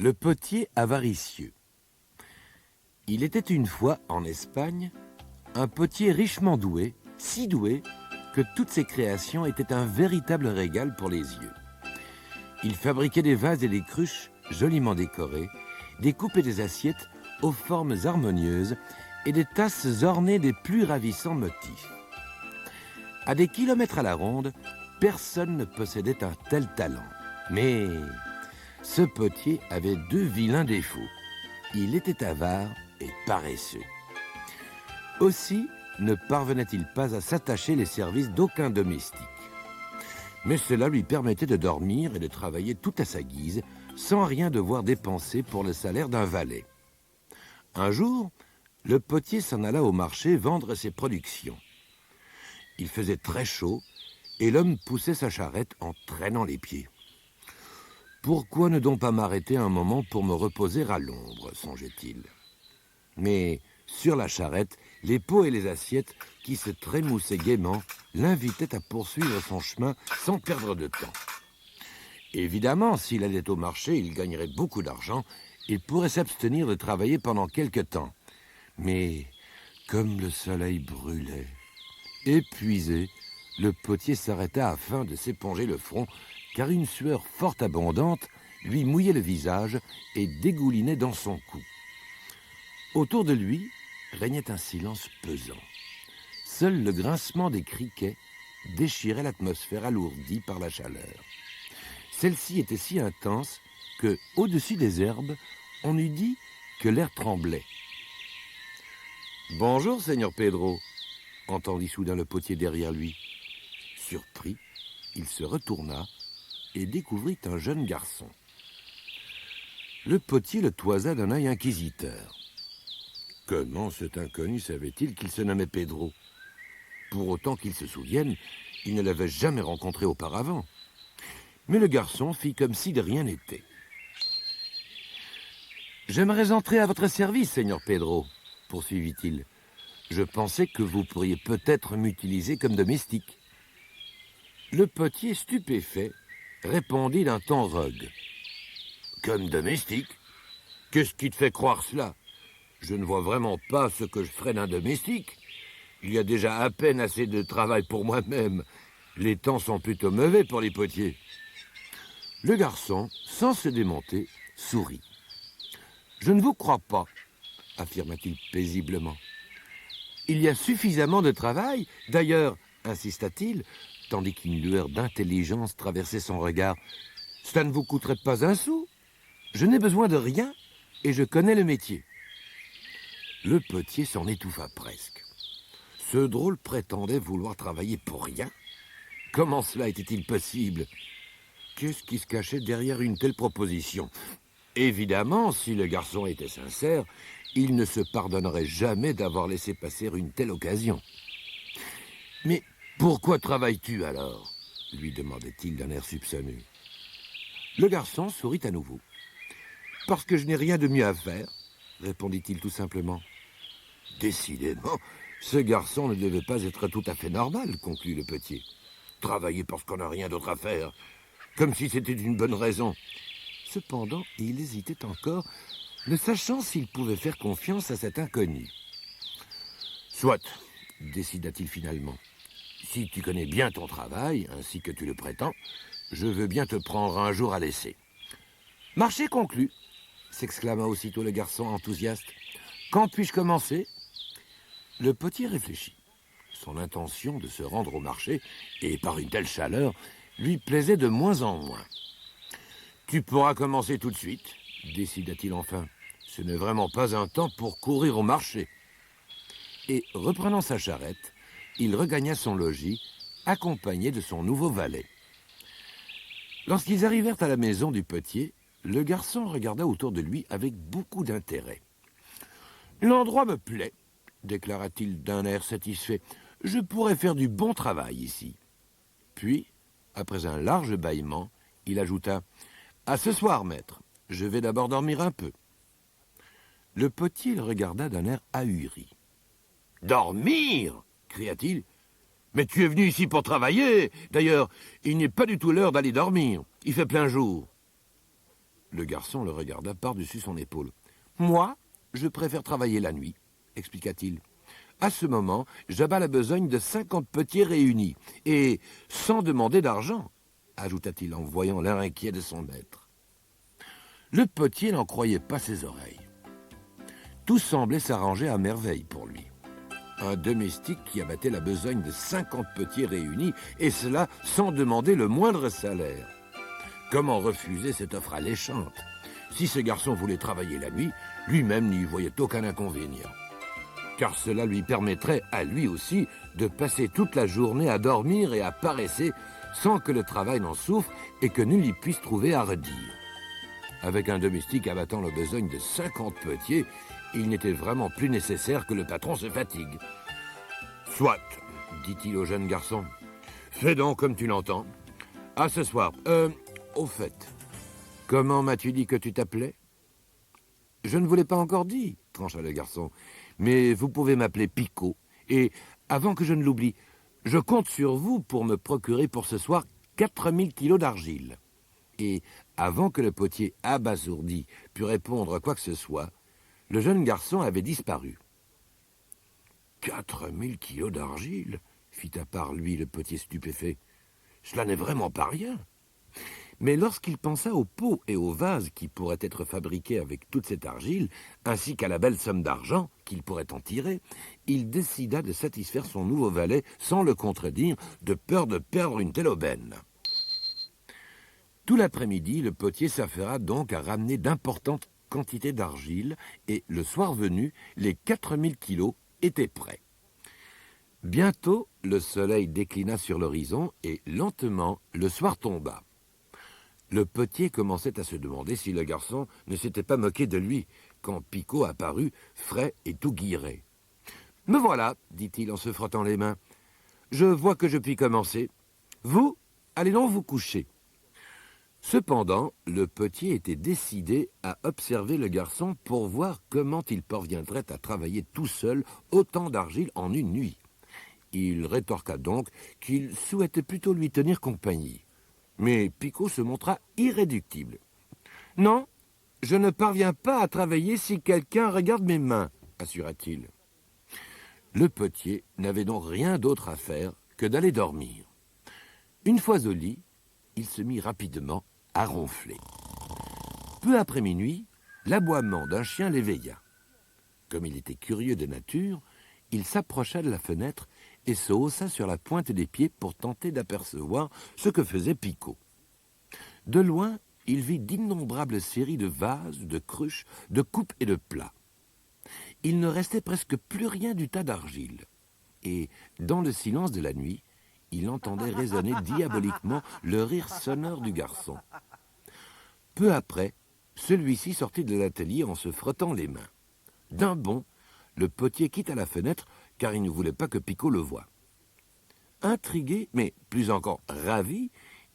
Le potier avaricieux. Il était une fois, en Espagne, un potier richement doué, si doué que toutes ses créations étaient un véritable régal pour les yeux. Il fabriquait des vases et des cruches joliment décorés, des coupes et des assiettes aux formes harmonieuses et des tasses ornées des plus ravissants motifs. À des kilomètres à la ronde, personne ne possédait un tel talent. Mais ce potier avait deux vilains défauts. Il était avare et paresseux. Aussi ne parvenait-il pas à s'attacher les services d'aucun domestique. Mais cela lui permettait de dormir et de travailler tout à sa guise, sans rien devoir dépenser pour le salaire d'un valet. Un jour, le potier s'en alla au marché vendre ses productions. Il faisait très chaud et l'homme poussait sa charrette en traînant les pieds. « Pourquoi ne donc pas m'arrêter un moment pour me reposer à l'ombre ?» songeait-il. Mais sur la charrette, les pots et les assiettes qui se trémoussaient gaiement l'invitaient à poursuivre son chemin sans perdre de temps. Évidemment, s'il allait au marché, il gagnerait beaucoup d'argent et pourrait s'abstenir de travailler pendant quelque temps. Mais comme le soleil brûlait, épuisé, le potier s'arrêta afin de s'éponger le front, car une sueur fort abondante lui mouillait le visage et dégoulinait dans son cou. Autour de lui régnait un silence pesant. Seul le grincement des criquets déchirait l'atmosphère alourdie par la chaleur. Celle-ci était si intense que, au-dessus des herbes, on eût dit que l'air tremblait. « Bonjour, Seigneur Pedro !» entendit soudain le potier derrière lui. Surpris, il se retourna et découvrit un jeune garçon. Le potier le toisa d'un œil inquisiteur. Comment cet inconnu savait-il qu'il se nommait Pedro? Pour autant qu'il se souvienne, il ne l'avait jamais rencontré auparavant. Mais le garçon fit comme si de rien n'était. « J'aimerais entrer à votre service, Seigneur Pedro, » poursuivit-il. « Je pensais que vous pourriez peut-être m'utiliser comme domestique. » Le potier, stupéfait, répondit d'un ton rogue. « Comme domestique? Qu'est-ce qui te fait croire cela? Je ne vois vraiment pas ce que je ferais d'un domestique. Il y a déjà à peine assez de travail pour moi-même. Les temps sont plutôt mauvais pour les potiers. » Le garçon, sans se démonter, sourit. « Je ne vous crois pas, » affirma-t-il paisiblement. « Il y a suffisamment de travail. D'ailleurs, insista-t-il, tandis qu'une lueur d'intelligence traversait son regard, « cela ne vous coûterait pas un sou. Je n'ai besoin de rien et je connais le métier. » Le potier s'en étouffa presque. Ce drôle prétendait vouloir travailler pour rien. Comment cela était-il possible? Qu'est-ce qui se cachait derrière une telle proposition? Évidemment, si le garçon était sincère, il ne se pardonnerait jamais d'avoir laissé passer une telle occasion. « Mais pourquoi travailles-tu alors ?» lui demandait-il d'un air soupçonneux. Le garçon sourit à nouveau. « Parce que je n'ai rien de mieux à faire, » répondit-il tout simplement. « Décidément, ce garçon ne devait pas être tout à fait normal, » conclut le potier. « Travailler parce qu'on n'a rien d'autre à faire, comme si c'était une bonne raison. » Cependant, il hésitait encore, ne sachant s'il pouvait faire confiance à cet inconnu. « Soit, » décida-t-il finalement. « Si tu connais bien ton travail, ainsi que tu le prétends, je veux bien te prendre un jour à l'essai. »« Marché conclu !» s'exclama aussitôt le garçon enthousiaste. « Quand puis-je commencer ?» Le potier réfléchit. Son intention de se rendre au marché, et par une telle chaleur, lui plaisait de moins en moins. « Tu pourras commencer tout de suite, » décida-t-il enfin. « Ce n'est vraiment pas un temps pour courir au marché. » Et, reprenant sa charrette, il regagna son logis, accompagné de son nouveau valet. Lorsqu'ils arrivèrent à la maison du potier, le garçon regarda autour de lui avec beaucoup d'intérêt. « L'endroit me plaît, » déclara-t-il d'un air satisfait. « Je pourrais faire du bon travail ici. » Puis, après un large bâillement, il ajouta « À ce soir, maître, je vais d'abord dormir un peu. » Le potier le regarda d'un air ahuri. « Dormir !» cria-t-il. « Mais tu es venu ici pour travailler. D'ailleurs, il n'est pas du tout l'heure d'aller dormir. Il fait plein jour. » Le garçon le regarda par-dessus son épaule. « Moi, je préfère travailler la nuit, expliqua-t-il. À ce moment, j'abats la besogne de 50 petits réunis, et sans demander d'argent, ajouta-t-il en voyant l'air inquiet de son maître. Le potier n'en croyait pas ses oreilles. Tout semblait s'arranger à merveille pour lui. Un domestique qui abattait la besogne de 50 petits réunis, et cela sans demander le moindre salaire. Comment refuser cette offre alléchante? Si ce garçon voulait travailler la nuit, lui-même n'y voyait aucun inconvénient. Car cela lui permettrait à lui aussi de passer toute la journée à dormir et à paresser sans que le travail n'en souffre et que nul n'y puisse trouver à redire. Avec un domestique abattant la besogne de 50 petits, il n'était vraiment plus nécessaire que le patron se fatigue. « Soit, dit-il au jeune garçon. Fais donc comme tu l'entends. À ce soir. Au fait, comment m'as-tu dit que tu t'appelais ?»« Je ne vous l'ai pas encore dit, trancha le garçon. Mais vous pouvez m'appeler Picot. Et, avant que je ne l'oublie, je compte sur vous pour me procurer pour ce soir 4000 kilos d'argile. » Et, avant que le potier abasourdi pût répondre quoi que ce soit, le jeune garçon avait disparu. « 4000 kilos d'argile » fit à part lui le potier stupéfait. « Cela n'est vraiment pas rien. » Mais lorsqu'il pensa aux pots et aux vases qui pourraient être fabriqués avec toute cette argile, ainsi qu'à la belle somme d'argent qu'il pourrait en tirer, il décida de satisfaire son nouveau valet sans le contredire, de peur de perdre une telle aubaine. Tout l'après-midi, le potier s'affaira donc à ramener d'importantes quantités d'argile, et le soir venu, les 4000 kilos étaient prêts. Bientôt, le soleil déclina sur l'horizon, et lentement, le soir tomba. Le potier commençait à se demander si le garçon ne s'était pas moqué de lui, quand Picot apparut, frais et tout guiré. « Me voilà, dit-il en se frottant les mains. Je vois que je puis commencer. Vous, allez donc vous coucher. » Cependant, le potier était décidé à observer le garçon pour voir comment il parviendrait à travailler tout seul autant d'argile en une nuit. Il rétorqua donc qu'il souhaitait plutôt lui tenir compagnie. Mais Picot se montra irréductible. « Non, je ne parviens pas à travailler si quelqu'un regarde mes mains, » assura-t-il. Le potier n'avait donc rien d'autre à faire que d'aller dormir. Une fois au lit, il se mit rapidement à ronfler. Peu après minuit, l'aboiement d'un chien l'éveilla. Comme il était curieux de nature, il s'approcha de la fenêtre et se haussa sur la pointe des pieds pour tenter d'apercevoir ce que faisait Picot. De loin, il vit d'innombrables séries de vases, de cruches, de coupes et de plats. Il ne restait presque plus rien du tas d'argile. Et, dans le silence de la nuit, il entendait résonner diaboliquement le rire sonore du garçon. Peu après, celui-ci sortit de l'atelier en se frottant les mains. D'un bond, le potier quitta la fenêtre car il ne voulait pas que Picot le voie. Intrigué, mais plus encore ravi,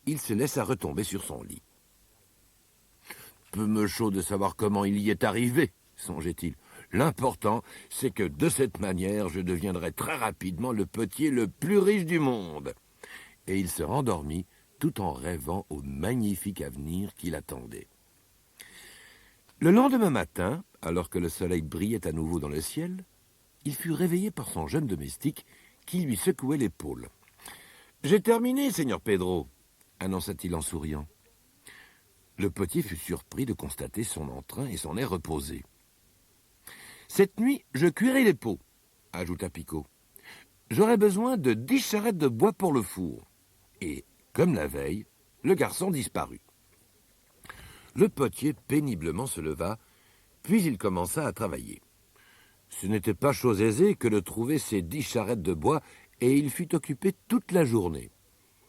il se laissa retomber sur son lit. « Peu me chaud de savoir comment il y est arrivé, » songeait-il. « L'important, c'est que de cette manière, je deviendrai très rapidement le potier le plus riche du monde. » Et il se rendormit tout en rêvant au magnifique avenir qui l'attendait. Le lendemain matin, alors que le soleil brillait à nouveau dans le ciel, il fut réveillé par son jeune domestique qui lui secouait l'épaule. « J'ai terminé, Seigneur Pedro, » annonça-t-il en souriant. Le potier fut surpris de constater son entrain et son air reposé. « Cette nuit, je cuirai les pots, » ajouta Picot. « J'aurai besoin de 10 charrettes de bois pour le four. » Et, comme la veille, le garçon disparut. Le potier péniblement se leva, puis il commença à travailler. Ce n'était pas chose aisée que de trouver ces 10 charrettes de bois, et il fut occupé toute la journée.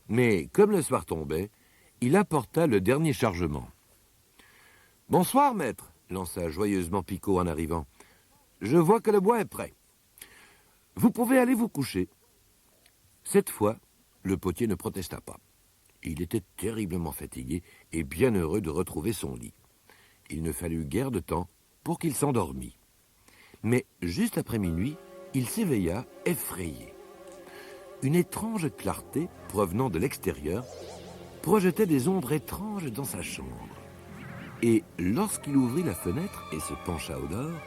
Mais, comme le soir tombait, il apporta le dernier chargement. « Bonsoir, maître, » lança joyeusement Picot en arrivant. « Je vois que le bois est prêt. Vous pouvez aller vous coucher. » Cette fois, le potier ne protesta pas. Il était terriblement fatigué et bien heureux de retrouver son lit. Il ne fallut guère de temps pour qu'il s'endormît. Mais juste après minuit, il s'éveilla effrayé. Une étrange clarté, provenant de l'extérieur, projetait des ombres étranges dans sa chambre. Et lorsqu'il ouvrit la fenêtre et se pencha au dehors,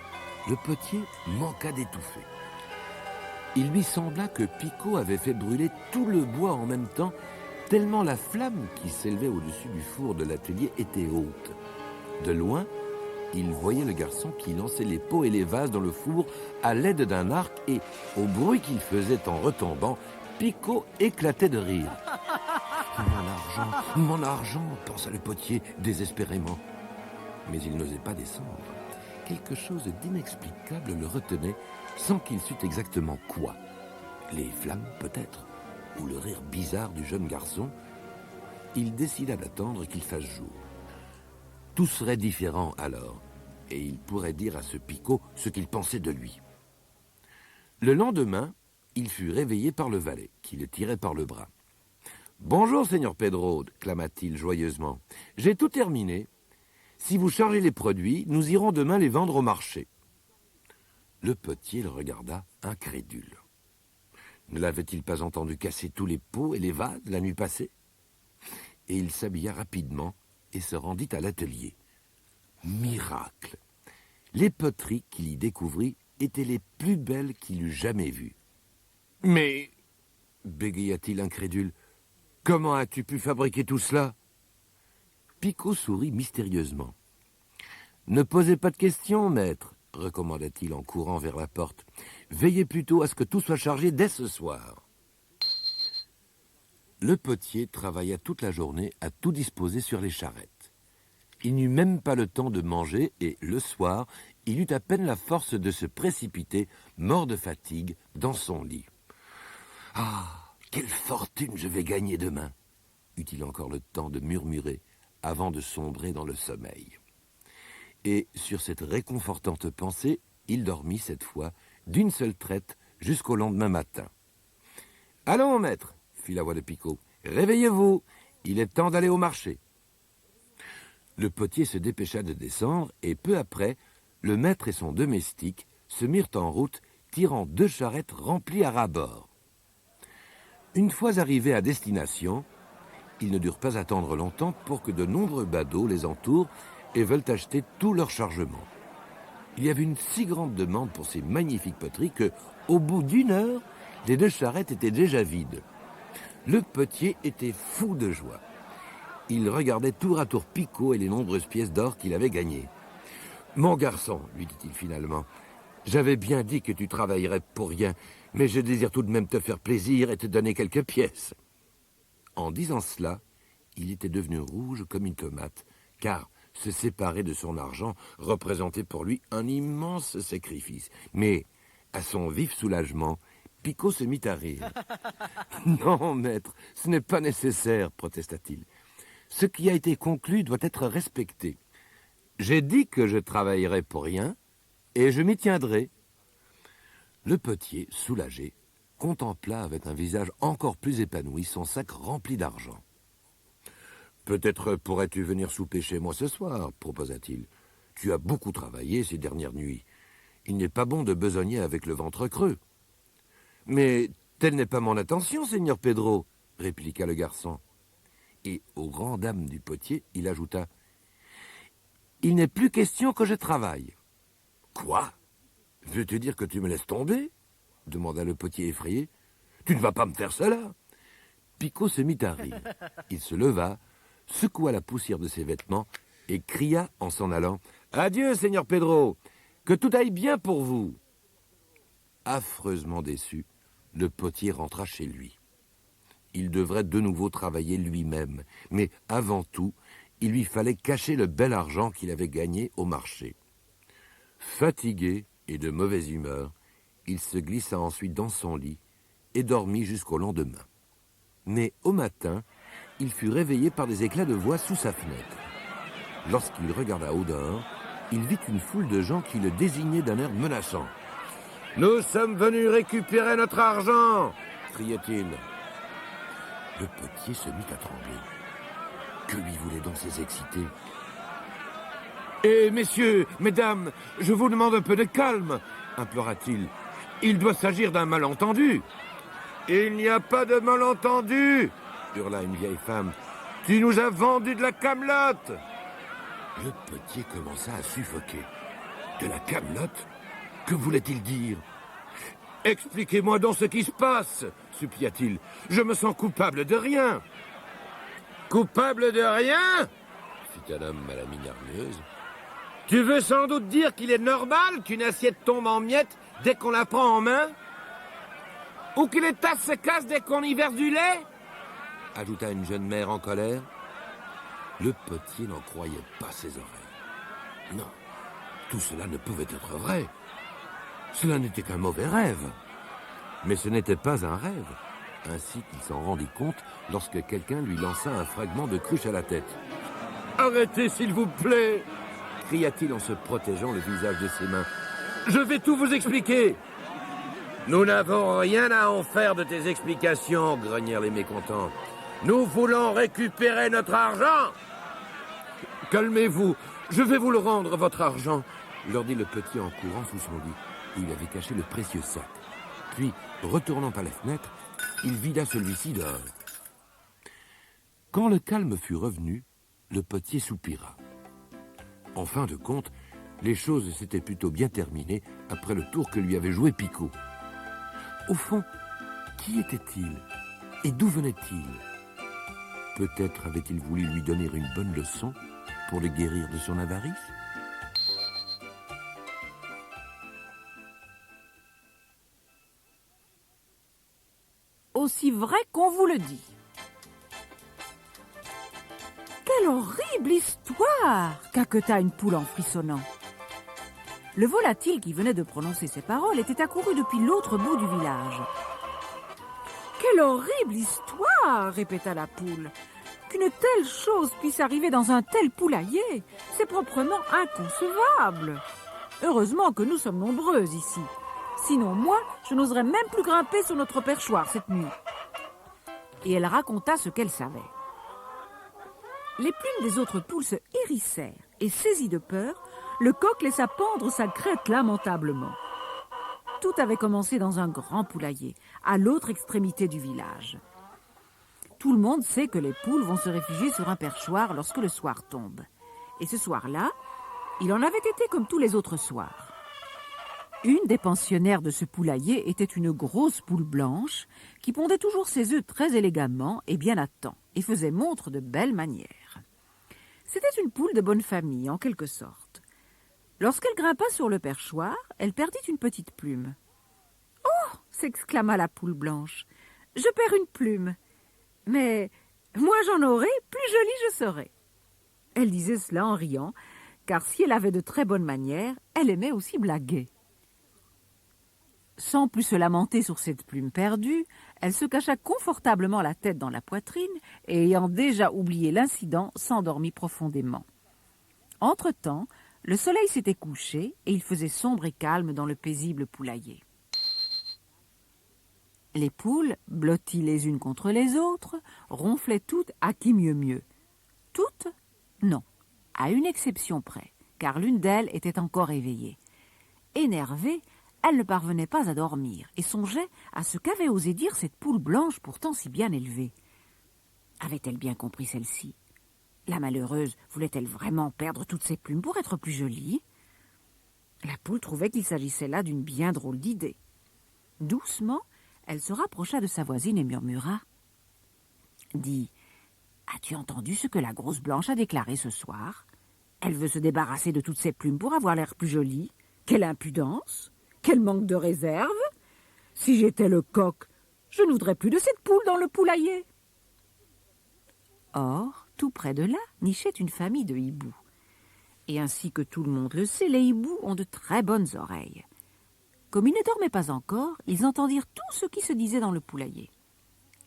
le potier manqua d'étouffer. Il lui sembla que Picot avait fait brûler tout le bois en même temps, tellement la flamme qui s'élevait au-dessus du four de l'atelier était haute. De loin, il voyait le garçon qui lançait les pots et les vases dans le four à l'aide d'un arc et, au bruit qu'il faisait en retombant, Picot éclatait de rire. « Mon argent !» pensa le potier désespérément. Mais il n'osait pas descendre. Quelque chose d'inexplicable le retenait sans qu'il sût exactement quoi. Les flammes peut-être, ou le rire bizarre du jeune garçon. Il décida d'attendre qu'il fasse jour. Tout serait différent alors, et il pourrait dire à ce Picot ce qu'il pensait de lui. Le lendemain, il fut réveillé par le valet, qui le tirait par le bras. « Bonjour, Seigneur Pedro » clama-t-il joyeusement. « J'ai tout terminé. Si vous chargez les produits, nous irons demain les vendre au marché. » Le potier le regarda incrédule. Ne l'avait-il pas entendu casser tous les pots et les vases la nuit passée? Et il s'habilla rapidement et se rendit à l'atelier. Miracle! Les poteries qu'il y découvrit étaient les plus belles qu'il eût jamais vues. « Mais, bégaya-t-il incrédule, comment as-tu pu fabriquer tout cela ?» Picot sourit mystérieusement. « Ne posez pas de questions, maître, » recommanda-t-il en courant vers la porte. « Veillez plutôt à ce que tout soit chargé dès ce soir. » Le potier travailla toute la journée à tout disposer sur les charrettes. Il n'eut même pas le temps de manger et, le soir, il eut à peine la force de se précipiter, mort de fatigue, dans son lit. « Ah, quelle fortune je vais gagner demain !» eut-il encore le temps de murmurer avant de sombrer dans le sommeil. Et sur cette réconfortante pensée, il dormit cette fois d'une seule traite jusqu'au lendemain matin. « Allons, maître !» fit la voix de Picot. « Réveillez-vous, il est temps d'aller au marché. » Le potier se dépêcha de descendre et peu après, le maître et son domestique se mirent en route, tirant 2 charrettes remplies à ras-bord. Une fois arrivés à destination, ils ne durent pas attendre longtemps pour que de nombreux badauds les entourent et veulent acheter tout leur chargement. Il y avait une si grande demande pour ces magnifiques poteries que, au bout d'1 heure, les 2 charrettes étaient déjà vides. Le potier était fou de joie. Il regardait tour à tour Picot et les nombreuses pièces d'or qu'il avait gagnées. « Mon garçon, lui dit-il finalement, j'avais bien dit que tu travaillerais pour rien, mais je désire tout de même te faire plaisir et te donner quelques pièces. » En disant cela, il était devenu rouge comme une tomate, car se séparer de son argent représentait pour lui un immense sacrifice. Mais, à son vif soulagement, Picot se mit à rire. « Non, maître, ce n'est pas nécessaire, protesta-t-il. Ce qui a été conclu doit être respecté. J'ai dit que je travaillerais pour rien, et je m'y tiendrai. » Le potier, soulagé, contempla avec un visage encore plus épanoui son sac rempli d'argent. « Peut-être pourrais-tu venir souper chez moi ce soir, proposa-t-il. Tu as beaucoup travaillé ces dernières nuits. Il n'est pas bon de besogner avec le ventre creux. »« Mais telle n'est pas mon intention, Seigneur Pedro, » répliqua le garçon. Et, aux grandes dames du potier, il ajouta « Il n'est plus question que je travaille. »« Quoi? Veux-tu dire que tu me laisses tomber ?» demanda le potier effrayé. « Tu ne vas pas me faire cela ?» Picot se mit à rire. Il se leva, secoua la poussière de ses vêtements et cria en s'en allant « Adieu, Seigneur Pedro, que tout aille bien pour vous !» Affreusement déçu, le potier rentra chez lui. Il devrait de nouveau travailler lui-même, mais avant tout, il lui fallait cacher le bel argent qu'il avait gagné au marché. Fatigué et de mauvaise humeur, il se glissa ensuite dans son lit et dormit jusqu'au lendemain. Mais au matin, il fut réveillé par des éclats de voix sous sa fenêtre. Lorsqu'il regarda au dehors, il vit une foule de gens qui le désignaient d'un air menaçant. « Nous sommes venus récupérer notre argent !» criait-il. Le potier se mit à trembler. Que lui voulaient donc ces excités? « Eh, messieurs, mesdames, je vous demande un peu de calme !» implora-t-il. « Il doit s'agir d'un malentendu. »« Il n'y a pas de malentendu !» hurla une vieille femme. « Tu nous as vendu de la camelote !» Le potier commença à suffoquer. De la camelote? Que voulait-il dire? Expliquez-moi donc ce qui se passe, supplia-t-il. Je me sens coupable de rien. Coupable de rien? Fit un homme à la mine hargneuse. Tu veux sans doute dire qu'il est normal qu'une assiette tombe en miettes dès qu'on la prend en main? Ou que les tasses se cassent dès qu'on y verse du lait? Ajouta une jeune mère en colère. Le potier n'en croyait pas ses oreilles. Non, tout cela ne pouvait être vrai. Cela n'était qu'un mauvais rêve. Mais ce n'était pas un rêve. Ainsi qu'il s'en rendit compte lorsque quelqu'un lui lança un fragment de cruche à la tête. « Arrêtez, s'il vous plaît !» cria-t-il en se protégeant le visage de ses mains. « Je vais tout vous expliquer !»« Nous n'avons rien à en faire de tes explications, » grognèrent les mécontents. « Nous voulons récupérer notre argent !»« Calmez-vous, je vais vous le rendre, votre argent !» leur dit le petit en courant sous son lit, où il avait caché le précieux sac. Puis, retournant par la fenêtre, il vida celui-ci dehors. Quand le calme fut revenu, le potier soupira. En fin de compte, les choses s'étaient plutôt bien terminées après le tour que lui avait joué Picot. Au fond, qui était-il et d'où venait-il? Peut-être avait-il voulu lui donner une bonne leçon pour le guérir de son avarice? Aussi vrai qu'on vous le dit. Quelle horrible histoire! Caqueta une poule en frissonnant. Le volatile qui venait de prononcer ces paroles était accouru depuis l'autre bout du village. Quelle horrible histoire! Répéta la poule. Qu'une telle chose puisse arriver dans un tel poulailler, c'est proprement inconcevable. Heureusement que nous sommes nombreuses ici. Sinon, moi, je n'oserais même plus grimper sur notre perchoir cette nuit. Et elle raconta ce qu'elle savait. Les plumes des autres poules se hérissèrent, et saisi de peur, le coq laissa pendre sa crête lamentablement. Tout avait commencé dans un grand poulailler, à l'autre extrémité du village. Tout le monde sait que les poules vont se réfugier sur un perchoir lorsque le soir tombe. Et ce soir-là, il en avait été comme tous les autres soirs. Une des pensionnaires de ce poulailler était une grosse poule blanche qui pondait toujours ses œufs très élégamment et bien à temps et faisait montre de belles manières. C'était une poule de bonne famille, en quelque sorte. Lorsqu'elle grimpa sur le perchoir, elle perdit une petite plume. « Oh !» s'exclama la poule blanche. « Je perds une plume. Mais moi j'en aurai, plus jolie je serai. » Elle disait cela en riant, car si elle avait de très bonnes manières, elle aimait aussi blaguer. Sans plus se lamenter sur cette plume perdue, elle se cacha confortablement la tête dans la poitrine et, ayant déjà oublié l'incident, s'endormit profondément. Entre-temps, le soleil s'était couché et il faisait sombre et calme dans le paisible poulailler. Les poules, blotties les unes contre les autres, ronflaient toutes à qui mieux mieux. Toutes? Non, à une exception près, car l'une d'elles était encore éveillée. Énervée, elle ne parvenait pas à dormir et songeait à ce qu'avait osé dire cette poule blanche pourtant si bien élevée. Avait-elle bien compris celle-ci? La malheureuse voulait-elle vraiment perdre toutes ses plumes pour être plus jolie? La poule trouvait qu'il s'agissait là d'une bien drôle d'idée. Doucement, elle se rapprocha de sa voisine et murmura. « Dis, as-tu entendu ce que la grosse blanche a déclaré ce soir? Elle veut se débarrasser de toutes ses plumes pour avoir l'air plus jolie. Quelle impudence! Quel manque de réserve! Si j'étais le coq, je ne voudrais plus de cette poule dans le poulailler. » Or, tout près de là, nichait une famille de hiboux. Et ainsi que tout le monde le sait, les hiboux ont de très bonnes oreilles. Comme ils ne dormaient pas encore, ils entendirent tout ce qui se disait dans le poulailler.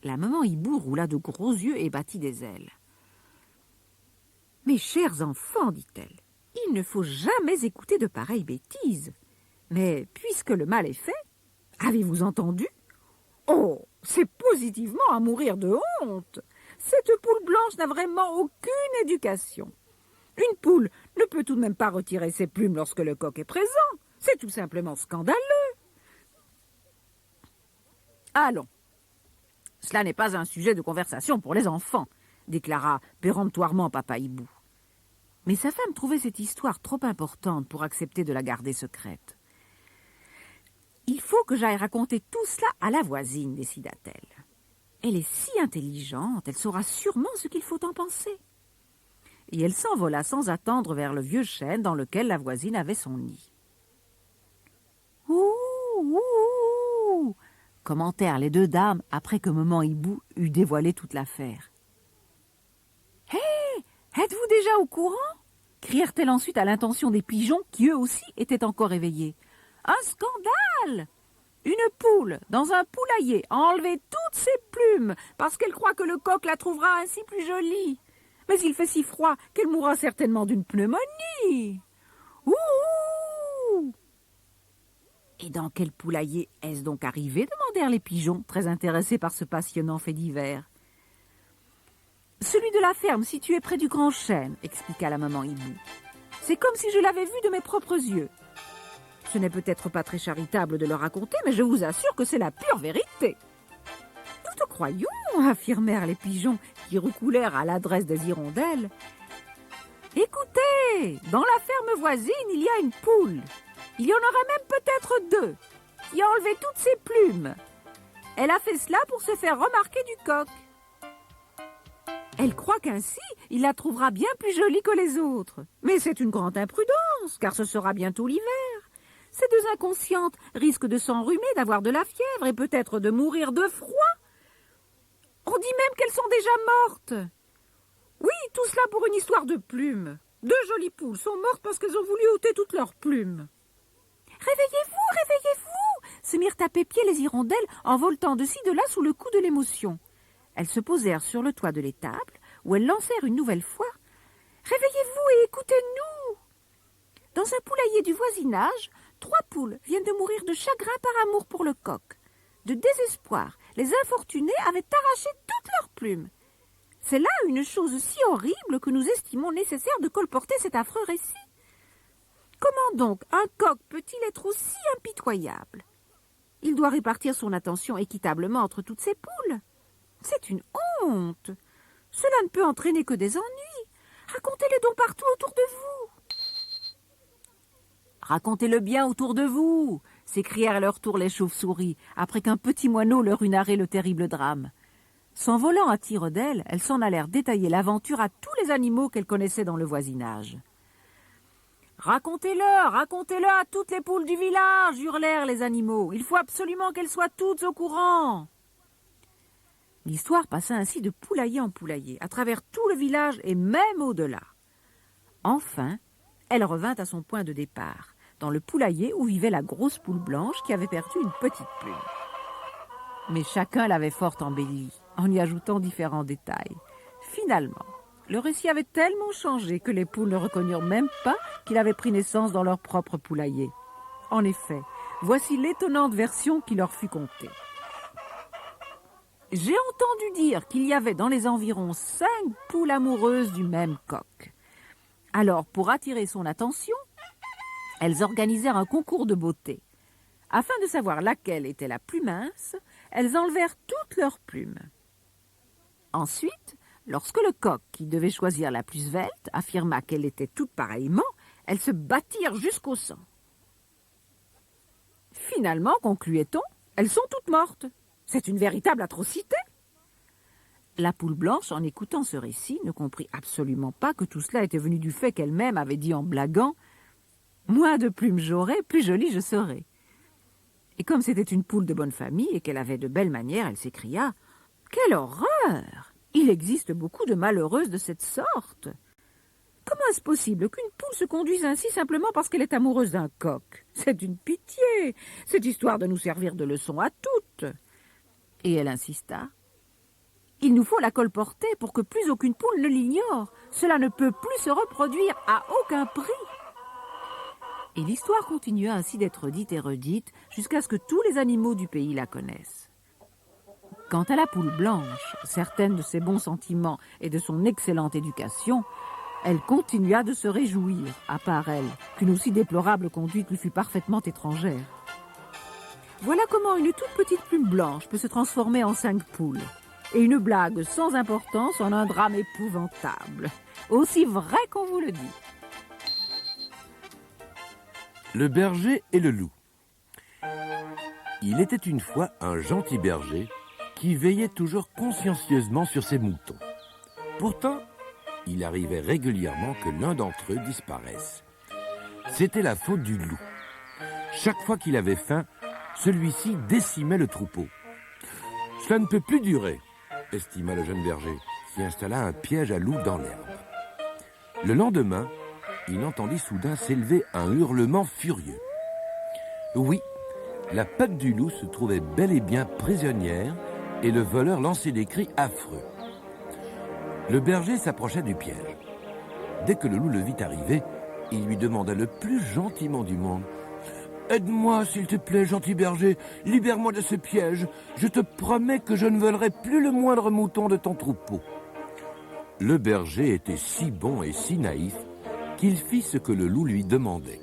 La maman hibou roula de gros yeux et battit des ailes. « Mes chers enfants, dit-elle, il ne faut jamais écouter de pareilles bêtises. Mais puisque le mal est fait, avez-vous entendu? Oh, c'est positivement à mourir de honte. Cette poule blanche n'a vraiment aucune éducation. Une poule ne peut tout de même pas retirer ses plumes lorsque le coq est présent. C'est tout simplement scandaleux. Allons, cela n'est pas un sujet de conversation pour les enfants, déclara péremptoirement papa hibou. Mais sa femme trouvait cette histoire trop importante pour accepter de la garder secrète. « Il faut que j'aille raconter tout cela à la voisine, décida-t-elle. Elle est si intelligente, elle saura sûrement ce qu'il faut en penser. » Et elle s'envola sans attendre vers le vieux chêne dans lequel la voisine avait son nid. « Ouh, ouh, ouh !» commentèrent les deux dames après que maman Hibou eut dévoilé toute l'affaire. « Hé, êtes-vous déjà au courant ?» crièrent-elles ensuite à l'intention des pigeons qui eux aussi étaient encore éveillés. « Un scandale ! Une poule dans un poulailler a enlevé toutes ses plumes parce qu'elle croit que le coq la trouvera ainsi plus jolie. Mais il fait si froid qu'elle mourra certainement d'une pneumonie. Ouh !» « Et dans quel poulailler est-ce donc arrivé ?» demandèrent les pigeons, très intéressés par ce passionnant fait divers. « Celui de la ferme située près du grand chêne, » expliqua la maman Hibou. « C'est comme si je l'avais vu de mes propres yeux. Ce n'est peut-être pas très charitable de le raconter, mais je vous assure que c'est la pure vérité. »« Nous te croyons, » affirmèrent les pigeons, qui roucoulèrent à l'adresse des hirondelles. « Écoutez, dans la ferme voisine, il y a une poule. Il y en aurait même peut-être deux, qui a enlevé toutes ses plumes. Elle a fait cela pour se faire remarquer du coq. Elle croit qu'ainsi, il la trouvera bien plus jolie que les autres. Mais c'est une grande imprudence, car ce sera bientôt l'hiver. Ces deux inconscientes risquent de s'enrhumer, d'avoir de la fièvre et peut-être de mourir de froid. On dit même qu'elles sont déjà mortes. Oui, tout cela pour une histoire de plumes. Deux jolies poules sont mortes parce qu'elles ont voulu ôter toutes leurs plumes. « Réveillez-vous, réveillez-vous !» se mirent à pépier les hirondelles en voletant de ci de là sous le coup de l'émotion. Elles se posèrent sur le toit de l'étable, où elles lancèrent une nouvelle fois. « Réveillez-vous et écoutez-nous !» Dans un poulailler du voisinage, 3 poules viennent de mourir de chagrin par amour pour le coq. De désespoir, les infortunés avaient arraché toutes leurs plumes. C'est là une chose si horrible que nous estimons nécessaire de colporter cet affreux récit. Comment donc un coq peut-il être aussi impitoyable? Il doit répartir son attention équitablement entre toutes ses poules. C'est une honte. Cela ne peut entraîner que des ennuis. Racontez-le donc partout autour de vous. Racontez-le bien autour de vous, s'écrièrent à leur tour les chauves-souris, après qu'un petit moineau leur eut narré le terrible drame. S'envolant à tire d'aile, elles s'en allèrent détailler l'aventure à tous les animaux qu'elles connaissaient dans le voisinage. Racontez-le, racontez-le à toutes les poules du village, hurlèrent les animaux. Il faut absolument qu'elles soient toutes au courant. L'histoire passa ainsi de poulailler en poulailler, à travers tout le village et même au-delà. Enfin, elle revint à son point de départ, dans le poulailler où vivait la grosse poule blanche qui avait perdu une petite plume. Mais chacun l'avait fort embellie, en y ajoutant différents détails. Finalement, le récit avait tellement changé que les poules ne reconnurent même pas qu'il avait pris naissance dans leur propre poulailler. En effet, voici l'étonnante version qui leur fut contée. J'ai entendu dire qu'il y avait dans les environs 5 poules amoureuses du même coq. Alors, pour attirer son attention, elles organisèrent un concours de beauté. Afin de savoir laquelle était la plus mince, elles enlevèrent toutes leurs plumes. Ensuite, lorsque le coq, qui devait choisir la plus svelte, affirma qu'elle était toute pareillement, elles se battirent jusqu'au sang. Finalement, concluait-on, elles sont toutes mortes. C'est une véritable atrocité. La poule blanche, en écoutant ce récit, ne comprit absolument pas que tout cela était venu du fait qu'elle-même avait dit en blaguant « Moins de plumes j'aurai, plus jolie je serai ». Et comme c'était une poule de bonne famille et qu'elle avait de belles manières, elle s'écria « Quelle horreur! Il existe beaucoup de malheureuses de cette sorte. Comment est-ce possible qu'une poule se conduise ainsi simplement parce qu'elle est amoureuse d'un coq? C'est une pitié, cette histoire de nous servir de leçon à toutes. » Et elle insista. « Il nous faut la colporter pour que plus aucune poule ne l'ignore. Cela ne peut plus se reproduire à aucun prix. » Et l'histoire continua ainsi d'être dite et redite jusqu'à ce que tous les animaux du pays la connaissent. Quant à la poule blanche, certaine de ses bons sentiments et de son excellente éducation, elle continua de se réjouir, à part elle, qu'une aussi déplorable conduite lui fut parfaitement étrangère. Voilà comment une toute petite plume blanche peut se transformer en 5 poules. et une blague sans importance en un drame épouvantable. Aussi vrai qu'on vous le dit. Le berger et le loup. Il était une fois un gentil berger qui veillait toujours consciencieusement sur ses moutons. Pourtant, il arrivait régulièrement que l'un d'entre eux disparaisse. C'était la faute du loup. Chaque fois qu'il avait faim, celui-ci décimait le troupeau. « Cela ne peut plus durer », estima le jeune berger, qui installa un piège à loup dans l'herbe. Le lendemain, il entendit soudain s'élever un hurlement furieux. Oui, la patte du loup se trouvait bel et bien prisonnière et le voleur lançait des cris affreux. Le berger s'approcha du piège. Dès que le loup le vit arriver, il lui demanda le plus gentiment du monde. « Aide-moi, s'il te plaît, gentil berger, libère-moi de ce piège. Je te promets que je ne volerai plus le moindre mouton de ton troupeau. » Le berger était si bon et si naïf qu'il fit ce que le loup lui demandait.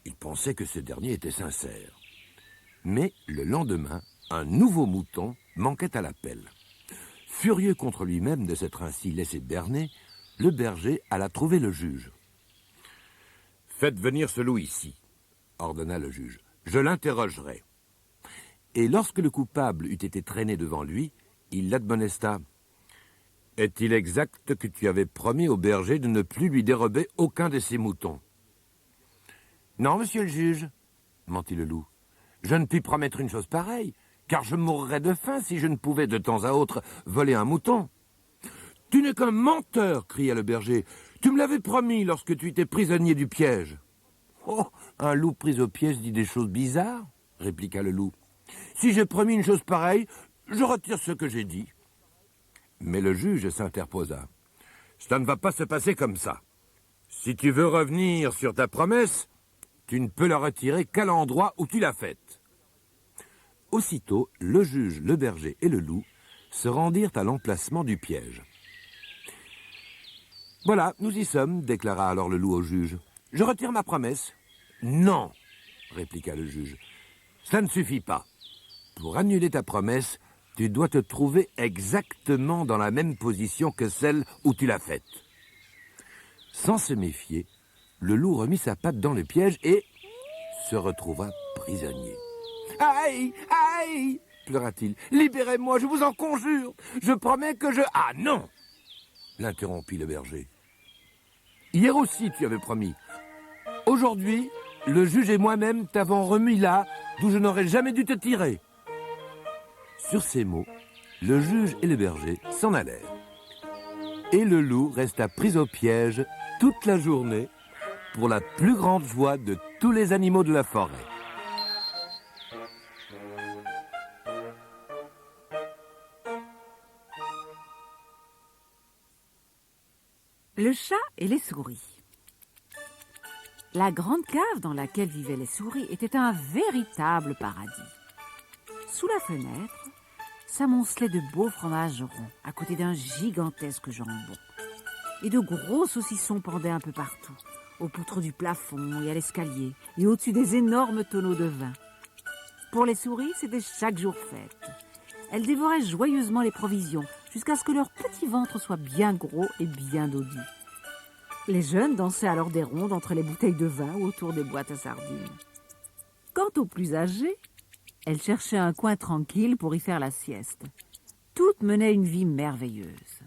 Il pensait que ce dernier était sincère. Mais le lendemain, un nouveau mouton manquait à l'appel. Furieux contre lui-même de s'être ainsi laissé berner, le berger alla trouver le juge. « Faites venir ce loup ici, » ordonna le juge. « Je l'interrogerai. » Et lorsque le coupable eut été traîné devant lui, il l'admonesta. « Est-il exact que tu avais promis au berger de ne plus lui dérober aucun de ses moutons ?»« Non, monsieur le juge, » mentit le loup. « Je ne puis promettre une chose pareille, car je mourrais de faim si je ne pouvais de temps à autre voler un mouton. »« Tu n'es qu'un menteur !» cria le berger. « Tu me l'avais promis lorsque tu étais prisonnier du piège. »« Oh, un loup pris au piège dit des choses bizarres, » répliqua le loup. « Si j'ai promis une chose pareille, je retire ce que j'ai dit. » Mais le juge s'interposa. « Cela ne va pas se passer comme ça. Si tu veux revenir sur ta promesse, tu ne peux la retirer qu'à l'endroit où tu l'as faite. » Aussitôt, le juge, le berger et le loup se rendirent à l'emplacement du piège. « Voilà, nous y sommes, » déclara alors le loup au juge. « Je retire ma promesse. »« Non, » répliqua le juge. « Cela ne suffit pas. Pour annuler ta promesse, tu dois te trouver exactement dans la même position que celle où tu l'as faite. » Sans se méfier, le loup remit sa patte dans le piège et se retrouva prisonnier. « Aïe, aïe !» pleura-t-il. « Libérez-moi, je vous en conjure. Je promets que je... »« Ah non !» l'interrompit le berger. « Hier aussi, tu avais promis. Aujourd'hui, le juge et moi-même t'avons remis là d'où je n'aurais jamais dû te tirer. » Sur ces mots, le juge et le berger s'en allèrent. Et le loup resta pris au piège toute la journée pour la plus grande joie de tous les animaux de la forêt. Le chat et les souris. La grande cave dans laquelle vivaient les souris était un véritable paradis. Sous la fenêtre, s'amoncelait de beaux fromages ronds à côté d'un gigantesque jambon. Et de gros saucissons pendaient un peu partout, aux poutres du plafond et à l'escalier, et au-dessus des énormes tonneaux de vin. Pour les souris, c'était chaque jour fête. Elles dévoraient joyeusement les provisions, jusqu'à ce que leur petit ventre soit bien gros et bien dodu. Les jeunes dansaient alors des rondes entre les bouteilles de vin ou autour des boîtes à sardines. Quant aux plus âgées, elles cherchaient un coin tranquille pour y faire la sieste. Toutes menaient une vie merveilleuse.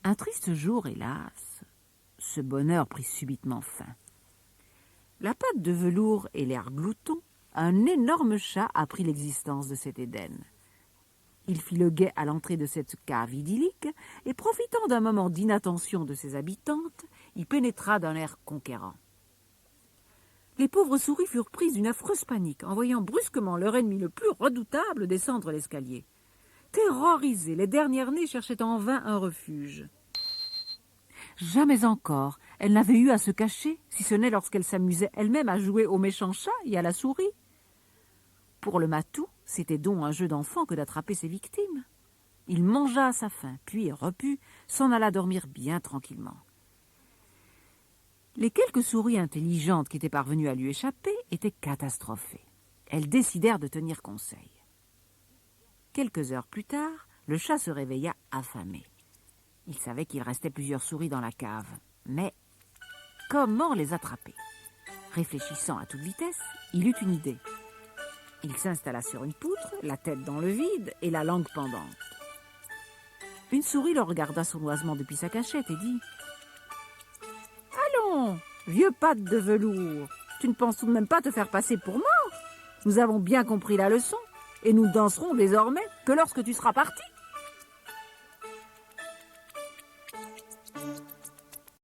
Un triste jour, hélas, ce bonheur prit subitement fin. La patte de velours et l'air glouton, un énorme chat apprit l'existence de cet Éden. Il fit le guet à l'entrée de cette cave idyllique et, profitant d'un moment d'inattention de ses habitantes, y pénétra d'un air conquérant. Les pauvres souris furent prises d'une affreuse panique en voyant brusquement leur ennemi le plus redoutable descendre l'escalier. Terrorisées, les dernières nées cherchaient en vain un refuge. Jamais encore elles n'avaient eu à se cacher, si ce n'est lorsqu'elles s'amusaient elles-mêmes à jouer au méchant chat et à la souris. Pour le matou, c'était donc un jeu d'enfant que d'attraper ses victimes. Il mangea à sa faim, puis, repu, s'en alla dormir bien tranquillement. Les quelques souris intelligentes qui étaient parvenues à lui échapper étaient catastrophées. Elles décidèrent de tenir conseil. Quelques heures plus tard, le chat se réveilla affamé. Il savait qu'il restait plusieurs souris dans la cave. Mais comment les attraper? Réfléchissant à toute vitesse, il eut une idée. Il s'installa sur une poutre, la tête dans le vide et la langue pendante. Une souris le regarda sournoisement depuis sa cachette et dit « Allons, vieux patte de velours, tu ne penses tout de même pas te faire passer pour mort? Nous avons bien compris la leçon et nous ne danserons désormais que lorsque tu seras parti. »